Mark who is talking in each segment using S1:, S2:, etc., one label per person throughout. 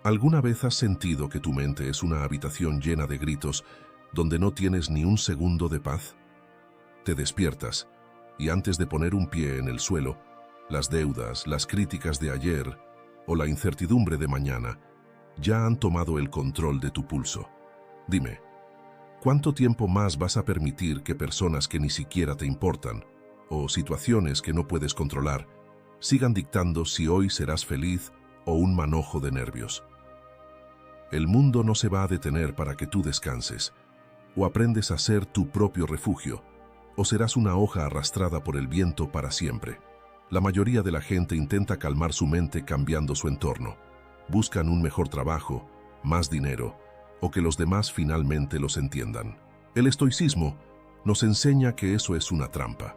S1: ¿Alguna vez has sentido que tu mente es una habitación llena de gritos donde no tienes ni un segundo de paz? Te despiertas y antes de poner un pie en el suelo, las deudas, las críticas de ayer o la incertidumbre de mañana ya han tomado el control de tu pulso. Dime, ¿cuánto tiempo más vas a permitir que personas que ni siquiera te importan o situaciones que no puedes controlar sigan dictando si hoy serás feliz o un manojo de nervios? El mundo no se va a detener para que tú descanses. O aprendes a ser tu propio refugio, o serás una hoja arrastrada por el viento para siempre. La mayoría de la gente intenta calmar su mente cambiando su entorno. Buscan un mejor trabajo, más dinero, o que los demás finalmente los entiendan. El estoicismo nos enseña que eso es una trampa.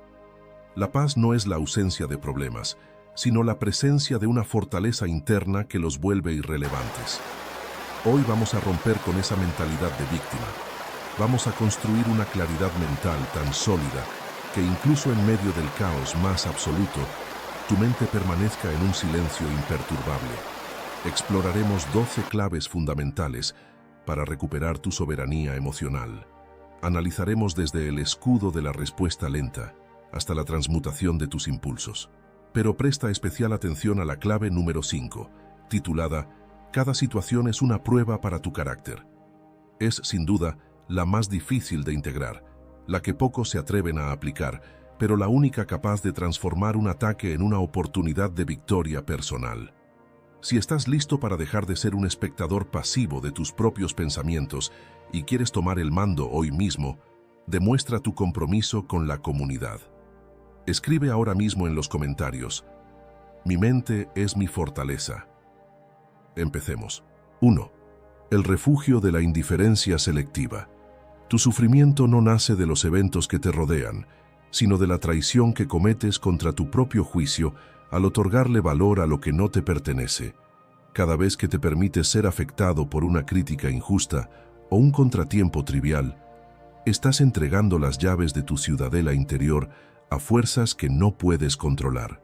S1: La paz no es la ausencia de problemas, sino la presencia de una fortaleza interna que los vuelve irrelevantes. Hoy vamos a romper con esa mentalidad de víctima. Vamos a construir una claridad mental tan sólida que incluso en medio del caos más absoluto, tu mente permanezca en un silencio imperturbable. Exploraremos 12 claves fundamentales para recuperar tu soberanía emocional. Analizaremos desde el escudo de la respuesta lenta hasta la transmutación de tus impulsos. Pero presta especial atención a la clave número 5, titulada Cada situación es una prueba para tu carácter. Es, sin duda, la más difícil de integrar, la que pocos se atreven a aplicar, pero la única capaz de transformar un ataque en una oportunidad de victoria personal. Si estás listo para dejar de ser un espectador pasivo de tus propios pensamientos y quieres tomar el mando hoy mismo, demuestra tu compromiso con la comunidad. Escribe ahora mismo en los comentarios: mi mente es mi fortaleza. Empecemos. 1. El refugio de la indiferencia selectiva. Tu sufrimiento no nace de los eventos que te rodean, sino de la traición que cometes contra tu propio juicio al otorgarle valor a lo que no te pertenece. Cada vez que te permites ser afectado por una crítica injusta o un contratiempo trivial, estás entregando las llaves de tu ciudadela interior a fuerzas que no puedes controlar.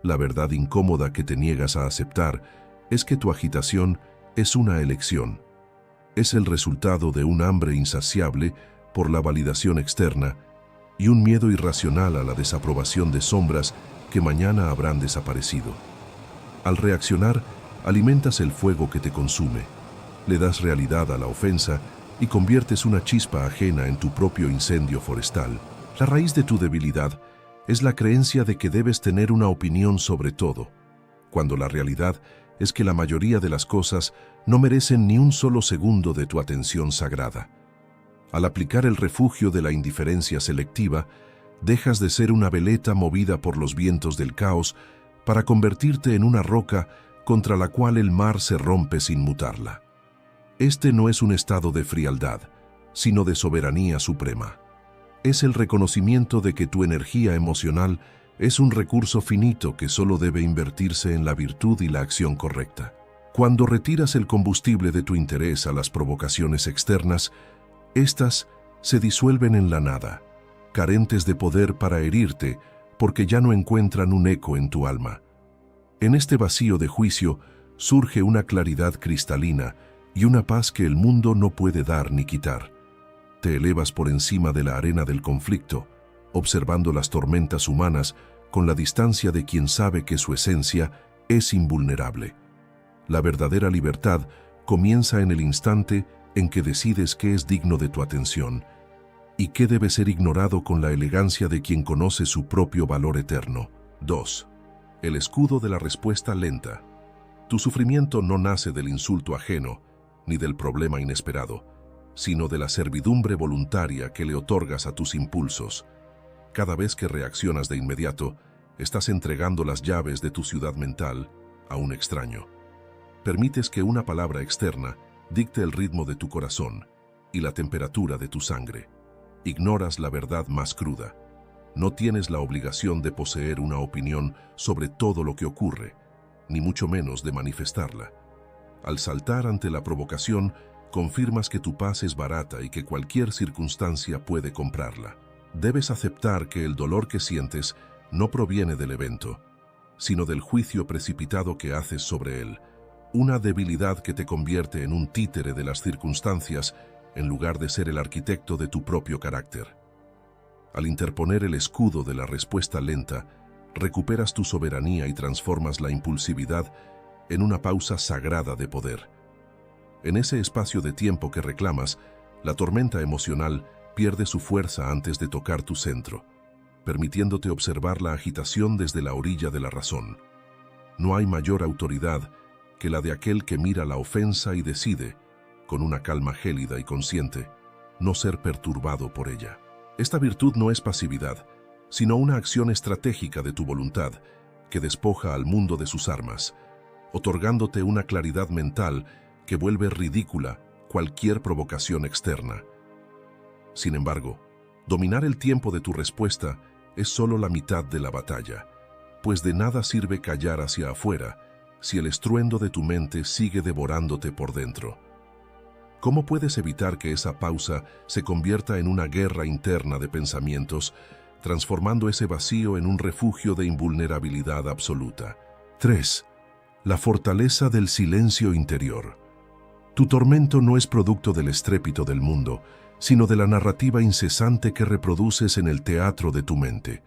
S1: La verdad incómoda que te niegas a aceptar es que tu agitación es una elección. Es el resultado de un hambre insaciable por la validación externa y un miedo irracional a la desaprobación de sombras que mañana habrán desaparecido. Al reaccionar, alimentas el fuego que te consume, le das realidad a la ofensa y conviertes una chispa ajena en tu propio incendio forestal. La raíz de tu debilidad es la creencia de que debes tener una opinión sobre todo, cuando la realidad es que la mayoría de las cosas no merecen ni un solo segundo de tu atención sagrada. Al aplicar el refugio de la indiferencia selectiva, dejas de ser una veleta movida por los vientos del caos para convertirte en una roca contra la cual el mar se rompe sin mutarla. Este no es un estado de frialdad, sino de soberanía suprema. Es el reconocimiento de que tu energía emocional es un recurso finito que solo debe invertirse en la virtud y la acción correcta. Cuando retiras el combustible de tu interés a las provocaciones externas, éstas se disuelven en la nada, carentes de poder para herirte porque ya no encuentran un eco en tu alma. En este vacío de juicio surge una claridad cristalina y una paz que el mundo no puede dar ni quitar. Te elevas por encima de la arena del conflicto, observando las tormentas humanas con la distancia de quien sabe que su esencia es invulnerable. La verdadera libertad comienza en el instante en que decides qué es digno de tu atención y qué debe ser ignorado con la elegancia de quien conoce su propio valor eterno. 2. El escudo de la respuesta lenta. Tu sufrimiento no nace del insulto ajeno ni del problema inesperado, sino de la servidumbre voluntaria que le otorgas a tus impulsos. Cada vez que reaccionas de inmediato, estás entregando las llaves de tu ciudad mental a un extraño. Permites que una palabra externa dicte el ritmo de tu corazón y la temperatura de tu sangre. Ignoras la verdad más cruda. No tienes la obligación de poseer una opinión sobre todo lo que ocurre, ni mucho menos de manifestarla. Al saltar ante la provocación, confirmas que tu paz es barata y que cualquier circunstancia puede comprarla. Debes aceptar que el dolor que sientes no proviene del evento, sino del juicio precipitado que haces sobre él, una debilidad que te convierte en un títere de las circunstancias en lugar de ser el arquitecto de tu propio carácter. Al interponer el escudo de la respuesta lenta, recuperas tu soberanía y transformas la impulsividad en una pausa sagrada de poder. En ese espacio de tiempo que reclamas, la tormenta emocional pierde su fuerza antes de tocar tu centro, permitiéndote observar la agitación desde la orilla de la razón. No hay mayor autoridad que la de aquel que mira la ofensa y decide, con una calma gélida y consciente, no ser perturbado por ella. Esta virtud no es pasividad, sino una acción estratégica de tu voluntad que despoja al mundo de sus armas, otorgándote una claridad mental que vuelve ridícula cualquier provocación externa. Sin embargo, dominar el tiempo de tu respuesta es solo la mitad de la batalla, pues de nada sirve callar hacia afuera si el estruendo de tu mente sigue devorándote por dentro. ¿Cómo puedes evitar que esa pausa se convierta en una guerra interna de pensamientos, transformando ese vacío en un refugio de invulnerabilidad absoluta? 3. La fortaleza del silencio interior. Tu tormento no es producto del estrépito del mundo, sino de la narrativa incesante que reproduces en el teatro de tu mente.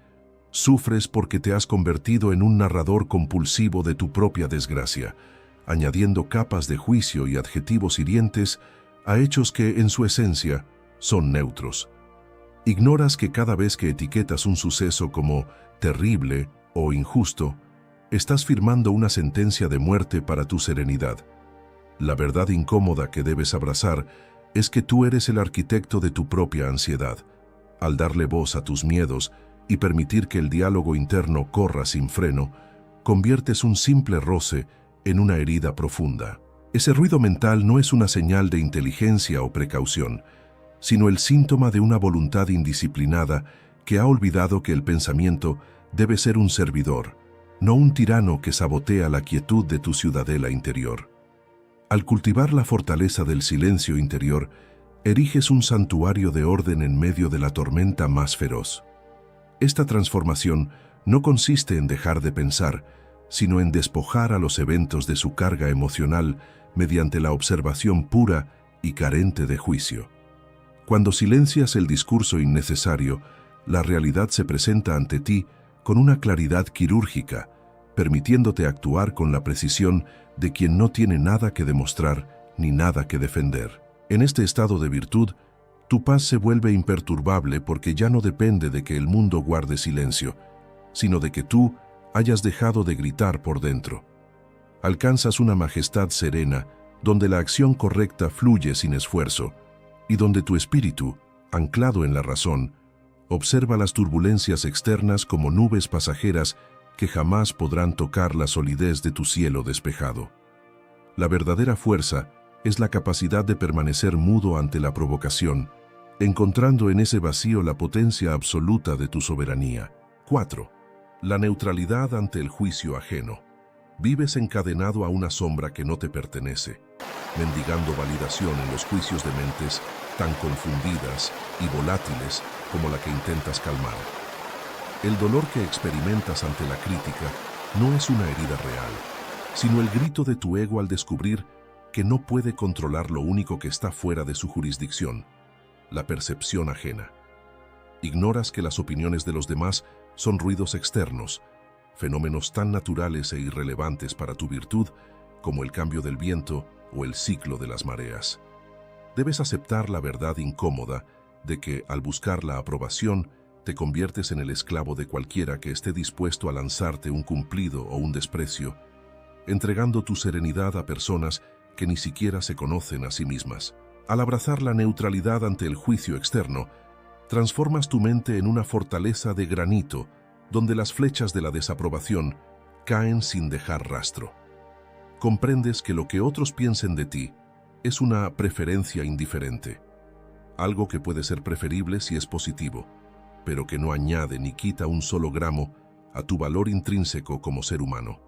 S1: Sufres porque te has convertido en un narrador compulsivo de tu propia desgracia, añadiendo capas de juicio y adjetivos hirientes a hechos que, en su esencia, son neutros. Ignoras que cada vez que etiquetas un suceso como terrible o injusto, estás firmando una sentencia de muerte para tu serenidad. La verdad incómoda que debes abrazar es que tú eres el arquitecto de tu propia ansiedad. Al darle voz a tus miedos y permitir que el diálogo interno corra sin freno, conviertes un simple roce en una herida profunda. Ese ruido mental no es una señal de inteligencia o precaución, sino el síntoma de una voluntad indisciplinada que ha olvidado que el pensamiento debe ser un servidor, no un tirano que sabotea la quietud de tu ciudadela interior. Al cultivar la fortaleza del silencio interior, eriges un santuario de orden en medio de la tormenta más feroz. Esta transformación no consiste en dejar de pensar, sino en despojar a los eventos de su carga emocional mediante la observación pura y carente de juicio. Cuando silencias el discurso innecesario, la realidad se presenta ante ti con una claridad quirúrgica, permitiéndote actuar con la precisión de quien no tiene nada que demostrar ni nada que defender. En este estado de virtud, tu paz se vuelve imperturbable porque ya no depende de que el mundo guarde silencio, sino de que tú hayas dejado de gritar por dentro. Alcanzas una majestad serena donde la acción correcta fluye sin esfuerzo y donde tu espíritu, anclado en la razón, observa las turbulencias externas como nubes pasajeras que jamás podrán tocar la solidez de tu cielo despejado. La verdadera fuerza es la capacidad de permanecer mudo ante la provocación, encontrando en ese vacío la potencia absoluta de tu soberanía. 4. La neutralidad ante el juicio ajeno. Vives encadenado a una sombra que no te pertenece, mendigando validación en los juicios de mentes tan confundidas y volátiles como la que intentas calmar. El dolor que experimentas ante la crítica no es una herida real, sino el grito de tu ego al descubrir que no puede controlar lo único que está fuera de su jurisdicción, la percepción ajena. Ignoras que las opiniones de los demás son ruidos externos, fenómenos tan naturales e irrelevantes para tu virtud como el cambio del viento o el ciclo de las mareas. Debes aceptar la verdad incómoda de que, al buscar la aprobación, te conviertes en el esclavo de cualquiera que esté dispuesto a lanzarte un cumplido o un desprecio, entregando tu serenidad a personas que ni siquiera se conocen a sí mismas. Al abrazar la neutralidad ante el juicio externo, transformas tu mente en una fortaleza de granito, donde las flechas de la desaprobación caen sin dejar rastro. Comprendes que lo que otros piensen de ti es una preferencia indiferente, algo que puede ser preferible si es positivo, pero que no añade ni quita un solo gramo a tu valor intrínseco como ser humano.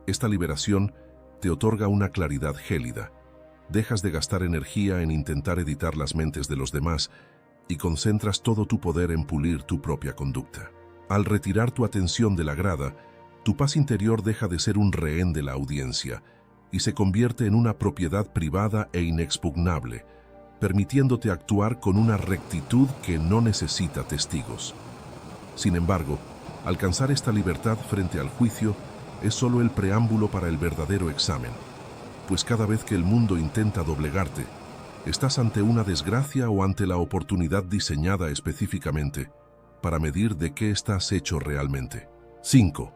S1: Esta liberación te otorga una claridad gélida. Dejas de gastar energía en intentar editar las mentes de los demás y concentras todo tu poder en pulir tu propia conducta. Al retirar tu atención de la grada, tu paz interior deja de ser un rehén de la audiencia y se convierte en una propiedad privada e inexpugnable, permitiéndote actuar con una rectitud que no necesita testigos. Sin embargo, alcanzar esta libertad frente al juicio es solo el preámbulo para el verdadero examen, pues cada vez que el mundo intenta doblegarte, estás ante una desgracia o ante la oportunidad diseñada específicamente para medir de qué estás hecho realmente. 5.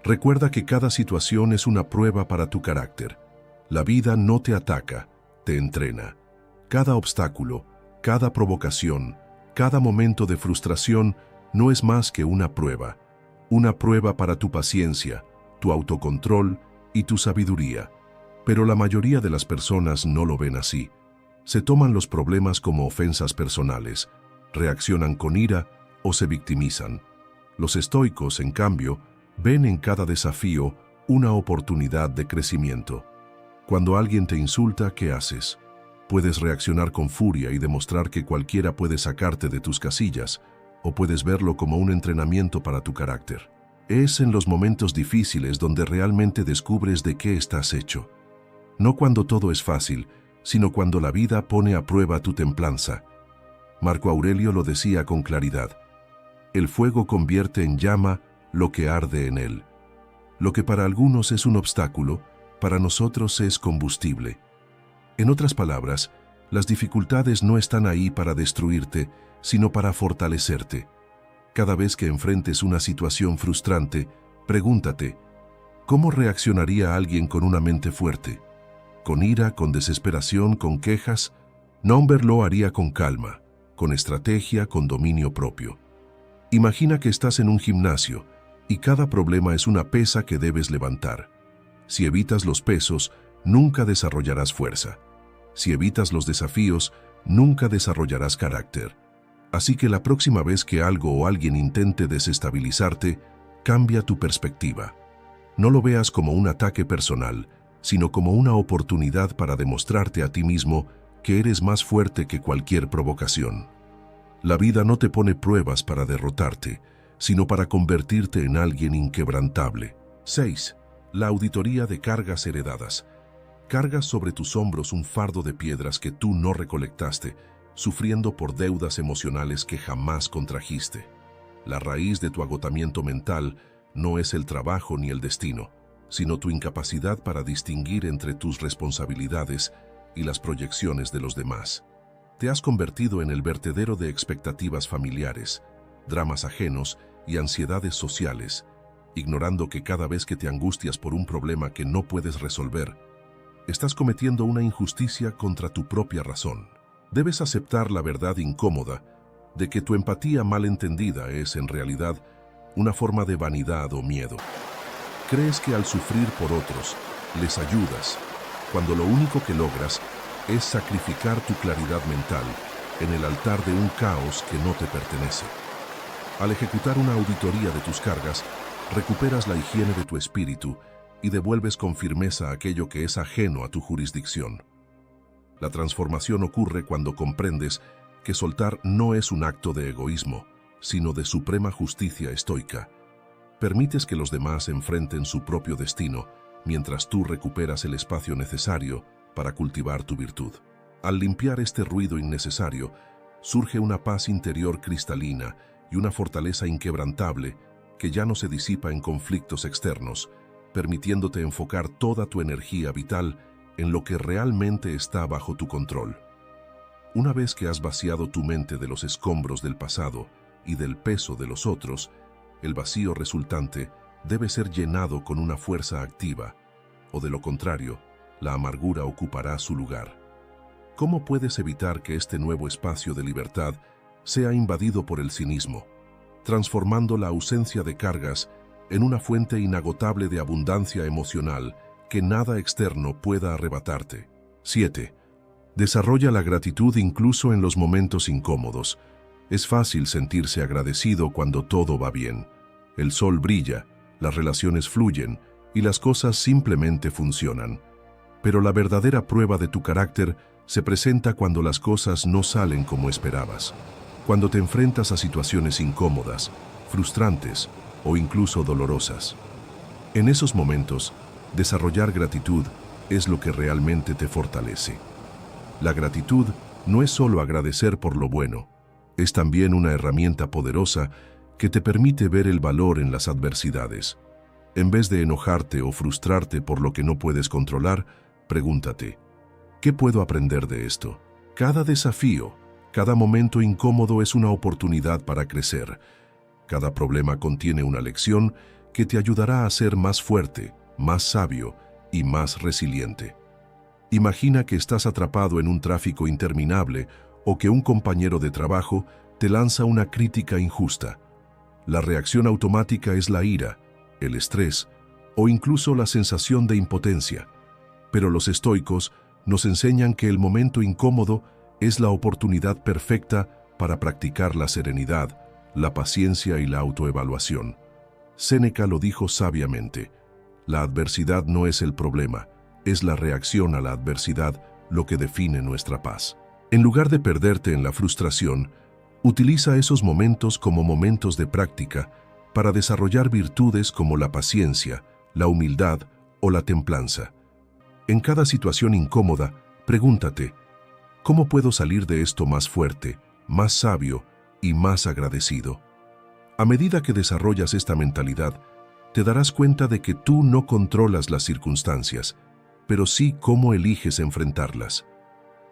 S1: Recuerda que cada situación es una prueba para tu carácter. La vida no te ataca, te entrena. Cada obstáculo, cada provocación, cada momento de frustración no es más que una prueba para tu paciencia, tu autocontrol y tu sabiduría. Pero la mayoría de las personas no lo ven así. Se toman los problemas como ofensas personales, reaccionan con ira o se victimizan. Los estoicos, en cambio, ven en cada desafío una oportunidad de crecimiento. Cuando alguien te insulta, ¿qué haces? Puedes reaccionar con furia y demostrar que cualquiera puede sacarte de tus casillas, o puedes verlo como un entrenamiento para tu carácter. Es en los momentos difíciles donde realmente descubres de qué estás hecho. No cuando todo es fácil, sino cuando la vida pone a prueba tu templanza. Marco Aurelio lo decía con claridad: el fuego convierte en llama lo que arde en él. Lo que para algunos es un obstáculo, para nosotros es combustible. En otras palabras, las dificultades no están ahí para destruirte, sino para fortalecerte. Cada vez que enfrentes una situación frustrante, pregúntate: ¿cómo reaccionaría alguien con una mente fuerte? ¿Con ira, con desesperación, con quejas? Nomber lo haría con calma, con estrategia, con dominio propio. Imagina que estás en un gimnasio y cada problema es una pesa que debes levantar. Si evitas los pesos, nunca desarrollarás fuerza. Si evitas los desafíos, nunca desarrollarás carácter. Así que la próxima vez que algo o alguien intente desestabilizarte, cambia tu perspectiva. No lo veas como un ataque personal, sino como una oportunidad para demostrarte a ti mismo que eres más fuerte que cualquier provocación. La vida no te pone pruebas para derrotarte, sino para convertirte en alguien inquebrantable. 6. La auditoría de cargas heredadas. Cargas sobre tus hombros un fardo de piedras que tú no recolectaste, sufriendo por deudas emocionales que jamás contrajiste. La raíz de tu agotamiento mental no es el trabajo ni el destino, sino tu incapacidad para distinguir entre tus responsabilidades y las proyecciones de los demás. Te has convertido en el vertedero de expectativas familiares, dramas ajenos y ansiedades sociales, ignorando que cada vez que te angustias por un problema que no puedes resolver, estás cometiendo una injusticia contra tu propia razón. Debes aceptar la verdad incómoda de que tu empatía mal entendida es, en realidad, una forma de vanidad o miedo. Crees que al sufrir por otros, les ayudas, cuando lo único que logras es sacrificar tu claridad mental en el altar de un caos que no te pertenece. Al ejecutar una auditoría de tus cargas, recuperas la higiene de tu espíritu y devuelves con firmeza aquello que es ajeno a tu jurisdicción. La transformación ocurre cuando comprendes que soltar no es un acto de egoísmo, sino de suprema justicia estoica. Permites que los demás enfrenten su propio destino, mientras tú recuperas el espacio necesario para cultivar tu virtud. Al limpiar este ruido innecesario, surge una paz interior cristalina y una fortaleza inquebrantable que ya no se disipa en conflictos externos, permitiéndote enfocar toda tu energía vital en lo que realmente está bajo tu control. Una vez que has vaciado tu mente de los escombros del pasado y del peso de los otros, el vacío resultante debe ser llenado con una fuerza activa, o de lo contrario, la amargura ocupará su lugar. ¿Cómo puedes evitar que este nuevo espacio de libertad sea invadido por el cinismo, transformando la ausencia de cargas en una fuente inagotable de abundancia emocional que nada externo pueda arrebatarte? 7. Desarrolla la gratitud incluso en los momentos incómodos. Es fácil sentirse agradecido cuando todo va bien. El sol brilla, las relaciones fluyen y las cosas simplemente funcionan. Pero la verdadera prueba de tu carácter se presenta cuando las cosas no salen como esperabas. Cuando te enfrentas a situaciones incómodas, frustrantes o incluso dolorosas. En esos momentos, desarrollar gratitud es lo que realmente te fortalece. La gratitud no es solo agradecer por lo bueno, es también una herramienta poderosa que te permite ver el valor en las adversidades. En vez de enojarte o frustrarte por lo que no puedes controlar, pregúntate, ¿qué puedo aprender de esto? Cada desafío, cada momento incómodo es una oportunidad para crecer. Cada problema contiene una lección que te ayudará a ser más fuerte, más sabio y más resiliente. Imagina que estás atrapado en un tráfico interminable o que un compañero de trabajo te lanza una crítica injusta. La reacción automática es la ira, el estrés o incluso la sensación de impotencia. Pero los estoicos nos enseñan que el momento incómodo es la oportunidad perfecta para practicar la serenidad, la paciencia y la autoevaluación. Séneca lo dijo sabiamente: la adversidad no es el problema, es la reacción a la adversidad lo que define nuestra paz. En lugar de perderte en la frustración, utiliza esos momentos como momentos de práctica para desarrollar virtudes como la paciencia, la humildad o la templanza. En cada situación incómoda, pregúntate, ¿cómo puedo salir de esto más fuerte, más sabio y más agradecido? A medida que desarrollas esta mentalidad, te darás cuenta de que tú no controlas las circunstancias, pero sí cómo eliges enfrentarlas.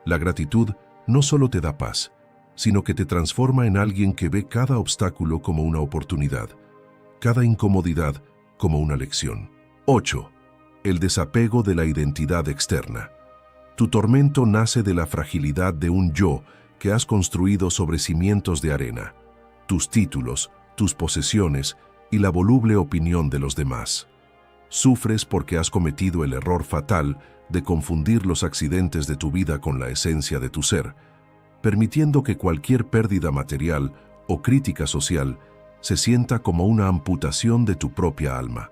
S1: La gratitud no solo te da paz, sino que te transforma en alguien que ve cada obstáculo como una oportunidad, cada incomodidad como una lección. 8. El desapego de la identidad externa. Tu tormento nace de la fragilidad de un yo que has construido sobre cimientos de arena, tus títulos, tus posesiones y la voluble opinión de los demás. Sufres porque has cometido el error fatal de confundir los accidentes de tu vida con la esencia de tu ser, permitiendo que cualquier pérdida material o crítica social se sienta como una amputación de tu propia alma.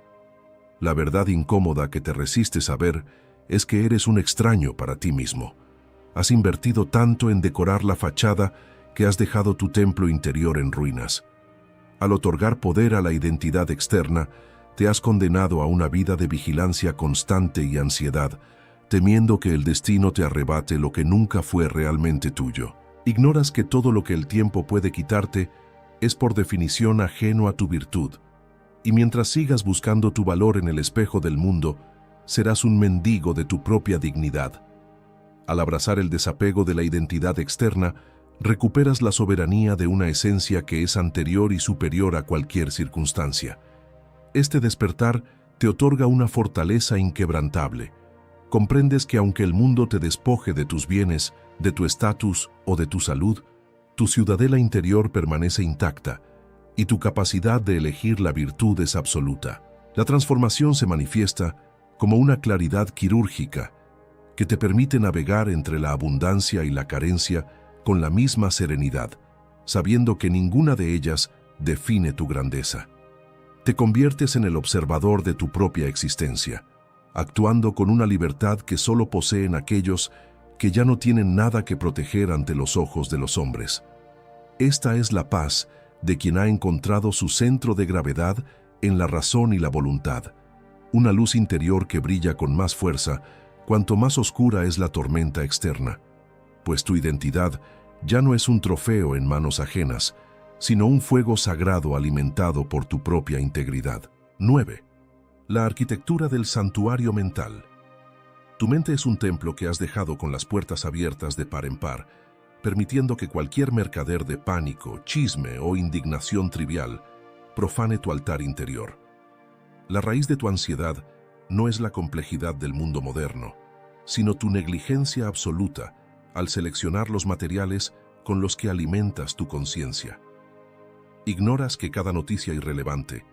S1: La verdad incómoda que te resistes a ver es que eres un extraño para ti mismo. Has invertido tanto en decorar la fachada que has dejado tu templo interior en ruinas. Al otorgar poder a la identidad externa, te has condenado a una vida de vigilancia constante y ansiedad, temiendo que el destino te arrebate lo que nunca fue realmente tuyo. Ignoras que todo lo que el tiempo puede quitarte es por definición ajeno a tu virtud, y mientras sigas buscando tu valor en el espejo del mundo, serás un mendigo de tu propia dignidad. Al abrazar el desapego de la identidad externa, recuperas la soberanía de una esencia que es anterior y superior a cualquier circunstancia. Este despertar te otorga una fortaleza inquebrantable. Comprendes que aunque el mundo te despoje de tus bienes, de tu estatus o de tu salud, tu ciudadela interior permanece intacta y tu capacidad de elegir la virtud es absoluta. La transformación se manifiesta como una claridad quirúrgica que te permite navegar entre la abundancia y la carencia con la misma serenidad, sabiendo que ninguna de ellas define tu grandeza. Te conviertes en el observador de tu propia existencia, actuando con una libertad que solo poseen aquellos que ya no tienen nada que proteger ante los ojos de los hombres. Esta es la paz de quien ha encontrado su centro de gravedad en la razón y la voluntad, una luz interior que brilla con más fuerza cuanto más oscura es la tormenta externa, pues tu identidad ya no es un trofeo en manos ajenas, sino un fuego sagrado alimentado por tu propia integridad. 9. La arquitectura del santuario mental. Tu mente es un templo que has dejado con las puertas abiertas de par en par, permitiendo que cualquier mercader de pánico, chisme o indignación trivial profane tu altar interior. La raíz de tu ansiedad no es la complejidad del mundo moderno, sino tu negligencia absoluta al seleccionar los materiales con los que alimentas tu conciencia. Ignoras que cada noticia irrelevante,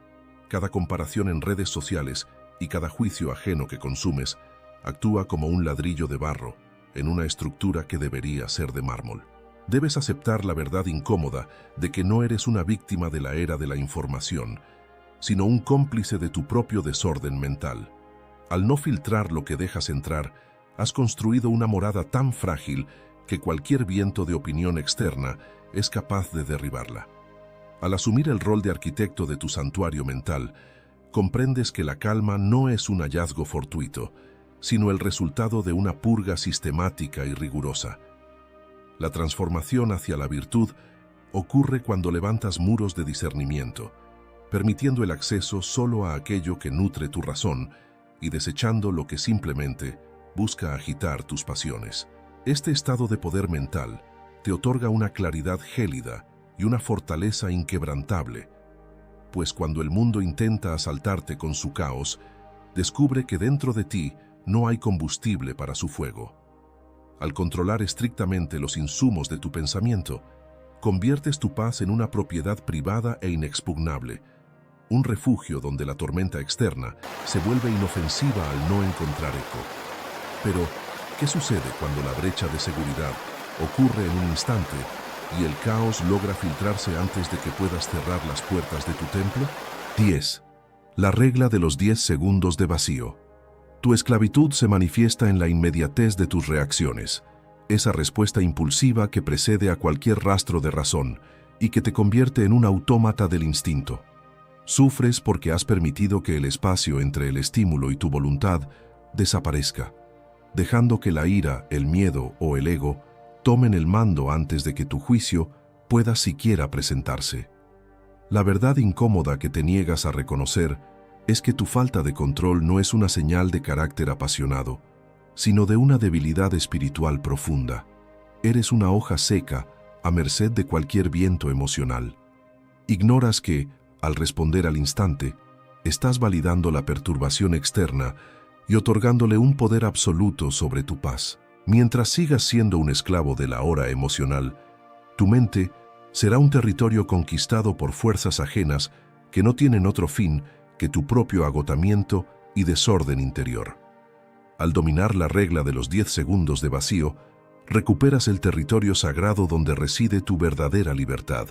S1: cada comparación en redes sociales y cada juicio ajeno que consumes actúa como un ladrillo de barro en una estructura que debería ser de mármol. Debes aceptar la verdad incómoda de que no eres una víctima de la era de la información, sino un cómplice de tu propio desorden mental. Al no filtrar lo que dejas entrar, has construido una morada tan frágil que cualquier viento de opinión externa es capaz de derribarla. Al asumir el rol de arquitecto de tu santuario mental, comprendes que la calma no es un hallazgo fortuito, sino el resultado de una purga sistemática y rigurosa. La transformación hacia la virtud ocurre cuando levantas muros de discernimiento, permitiendo el acceso solo a aquello que nutre tu razón y desechando lo que simplemente busca agitar tus pasiones. Este estado de poder mental te otorga una claridad gélida y una fortaleza inquebrantable, pues cuando el mundo intenta asaltarte con su caos, descubre que dentro de ti no hay combustible para su fuego. Al controlar estrictamente los insumos de tu pensamiento, conviertes tu paz en una propiedad privada e inexpugnable, un refugio donde la tormenta externa se vuelve inofensiva al no encontrar eco. Pero, ¿qué sucede cuando la brecha de seguridad ocurre en un instante y el caos logra filtrarse antes de que puedas cerrar las puertas de tu templo? 10. La regla de los 10 segundos de vacío. Tu esclavitud se manifiesta en la inmediatez de tus reacciones, esa respuesta impulsiva que precede a cualquier rastro de razón y que te convierte en un autómata del instinto. Sufres porque has permitido que el espacio entre el estímulo y tu voluntad desaparezca, dejando que la ira, el miedo o el ego tomen el mando antes de que tu juicio pueda siquiera presentarse. La verdad incómoda que te niegas a reconocer es que tu falta de control no es una señal de carácter apasionado, sino de una debilidad espiritual profunda. Eres una hoja seca, a merced de cualquier viento emocional. Ignoras que, al responder al instante, estás validando la perturbación externa y otorgándole un poder absoluto sobre tu paz. Mientras sigas siendo un esclavo de la hora emocional, tu mente será un territorio conquistado por fuerzas ajenas que no tienen otro fin que tu propio agotamiento y desorden interior. Al dominar la regla de los 10 segundos de vacío, recuperas el territorio sagrado donde reside tu verdadera libertad.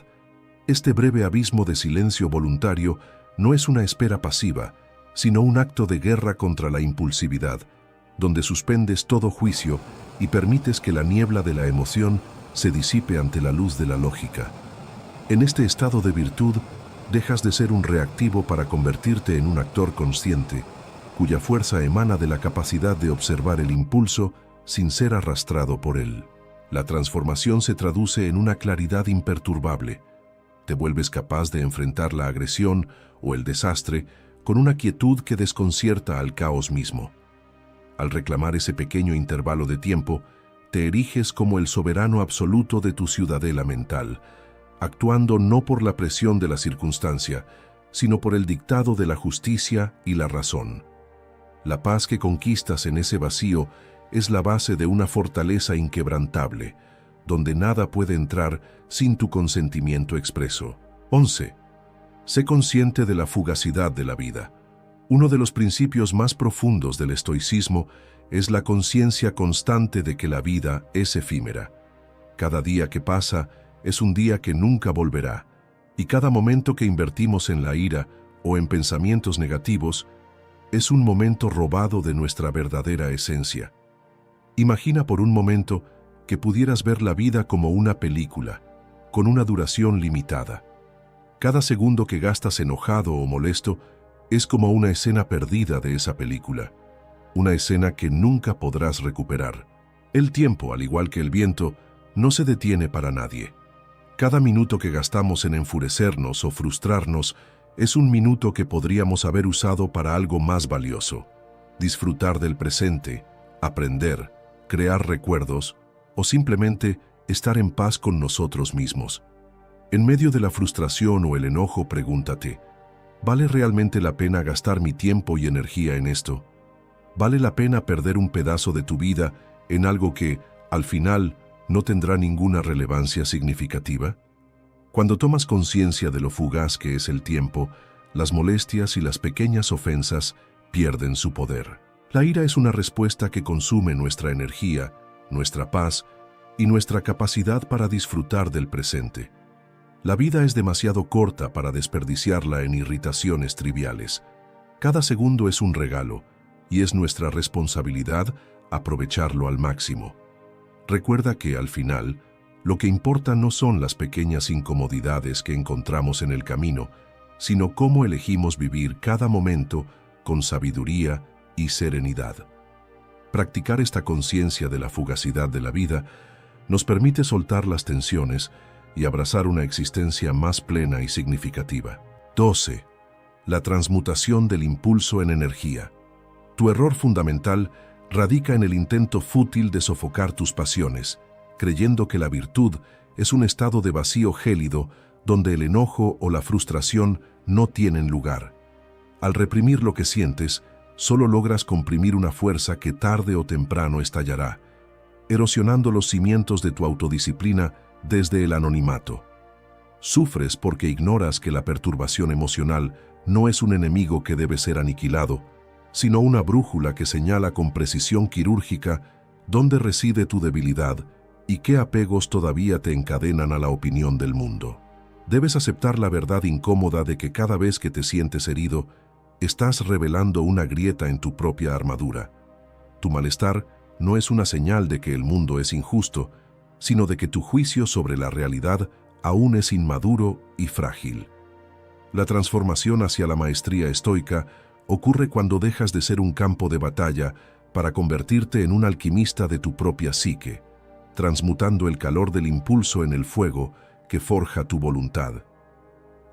S1: Este breve abismo de silencio voluntario no es una espera pasiva, sino un acto de guerra contra la impulsividad, donde suspendes todo juicio y permites que la niebla de la emoción se disipe ante la luz de la lógica. En este estado de virtud, dejas de ser un reactivo para convertirte en un actor consciente, cuya fuerza emana de la capacidad de observar el impulso sin ser arrastrado por él. La transformación se traduce en una claridad imperturbable. Te vuelves capaz de enfrentar la agresión o el desastre con una quietud que desconcierta al caos mismo. Al reclamar ese pequeño intervalo de tiempo, te eriges como el soberano absoluto de tu ciudadela mental, actuando no por la presión de la circunstancia, sino por el dictado de la justicia y la razón. La paz que conquistas en ese vacío es la base de una fortaleza inquebrantable, donde nada puede entrar sin tu consentimiento expreso. 11. Sé consciente de la fugacidad de la vida. Uno de los principios más profundos del estoicismo es la conciencia constante de que la vida es efímera. Cada día que pasa es un día que nunca volverá, y cada momento que invertimos en la ira o en pensamientos negativos es un momento robado de nuestra verdadera esencia. Imagina por un momento que pudieras ver la vida como una película, con una duración limitada. Cada segundo que gastas enojado o molesto es como una escena perdida de esa película, una escena que nunca podrás recuperar. El tiempo, al igual que el viento, no se detiene para nadie. Cada minuto que gastamos en enfurecernos o frustrarnos es un minuto que podríamos haber usado para algo más valioso: disfrutar del presente, aprender, crear recuerdos o simplemente estar en paz con nosotros mismos. En medio de la frustración o el enojo, pregúntate: ¿vale realmente la pena gastar mi tiempo y energía en esto? ¿Vale la pena perder un pedazo de tu vida en algo que, al final, no tendrá ninguna relevancia significativa? Cuando tomas conciencia de lo fugaz que es el tiempo, las molestias y las pequeñas ofensas pierden su poder. La ira es una respuesta que consume nuestra energía, nuestra paz y nuestra capacidad para disfrutar del presente. La vida es demasiado corta para desperdiciarla en irritaciones triviales. Cada segundo es un regalo, y es nuestra responsabilidad aprovecharlo al máximo. Recuerda que, al final, lo que importa no son las pequeñas incomodidades que encontramos en el camino, sino cómo elegimos vivir cada momento con sabiduría y serenidad. Practicar esta conciencia de la fugacidad de la vida nos permite soltar las tensiones y abrazar una existencia más plena y significativa. 12. La transmutación del impulso en energía. Tu error fundamental radica en el intento fútil de sofocar tus pasiones, creyendo que la virtud es un estado de vacío gélido donde el enojo o la frustración no tienen lugar. Al reprimir lo que sientes, solo logras comprimir una fuerza que tarde o temprano estallará, erosionando los cimientos de tu autodisciplina desde el anonimato. Sufres porque ignoras que la perturbación emocional no es un enemigo que debe ser aniquilado, sino una brújula que señala con precisión quirúrgica dónde reside tu debilidad y qué apegos todavía te encadenan a la opinión del mundo. Debes aceptar la verdad incómoda de que cada vez que te sientes herido, estás revelando una grieta en tu propia armadura. Tu malestar no es una señal de que el mundo es injusto, sino de que tu juicio sobre la realidad aún es inmaduro y frágil. La transformación hacia la maestría estoica ocurre cuando dejas de ser un campo de batalla para convertirte en un alquimista de tu propia psique, transmutando el calor del impulso en el fuego que forja tu voluntad.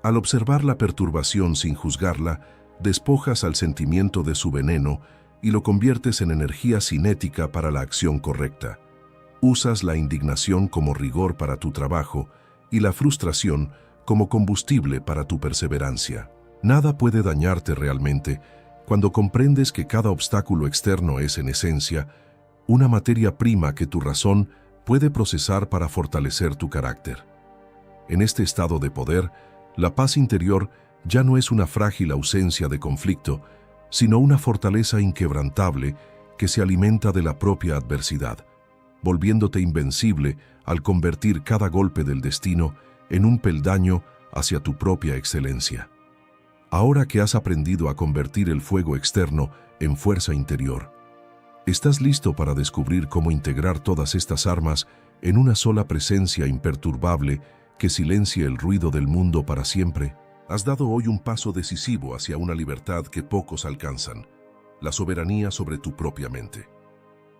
S1: Al observar la perturbación sin juzgarla, despojas al sentimiento de su veneno y lo conviertes en energía cinética para la acción correcta. Usas la indignación como rigor para tu trabajo y la frustración como combustible para tu perseverancia. Nada puede dañarte realmente cuando comprendes que cada obstáculo externo es, en esencia, una materia prima que tu razón puede procesar para fortalecer tu carácter. En este estado de poder, la paz interior ya no es una frágil ausencia de conflicto, sino una fortaleza inquebrantable que se alimenta de la propia adversidad, volviéndote invencible al convertir cada golpe del destino en un peldaño hacia tu propia excelencia. Ahora que has aprendido a convertir el fuego externo en fuerza interior, ¿estás listo para descubrir cómo integrar todas estas armas en una sola presencia imperturbable que silencie el ruido del mundo para siempre? Has dado hoy un paso decisivo hacia una libertad que pocos alcanzan, la soberanía sobre tu propia mente.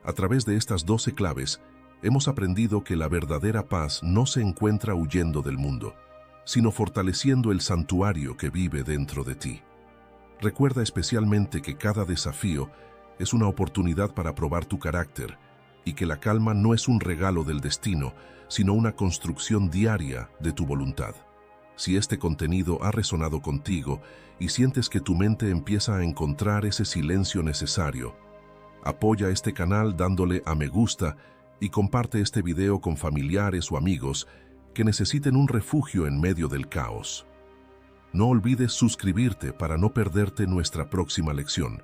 S1: A través de estas 12 claves, hemos aprendido que la verdadera paz no se encuentra huyendo del mundo, sino fortaleciendo el santuario que vive dentro de ti. Recuerda especialmente que cada desafío es una oportunidad para probar tu carácter y que la calma no es un regalo del destino, sino una construcción diaria de tu voluntad. Si este contenido ha resonado contigo y sientes que tu mente empieza a encontrar ese silencio necesario, apoya este canal dándole a me gusta y comparte este video con familiares o amigos que necesiten un refugio en medio del caos. No olvides suscribirte para no perderte nuestra próxima lección,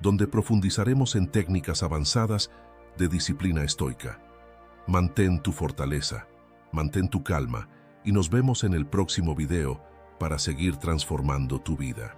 S1: donde profundizaremos en técnicas avanzadas de disciplina estoica. Mantén tu fortaleza, mantén tu calma y nos vemos en el próximo video para seguir transformando tu vida.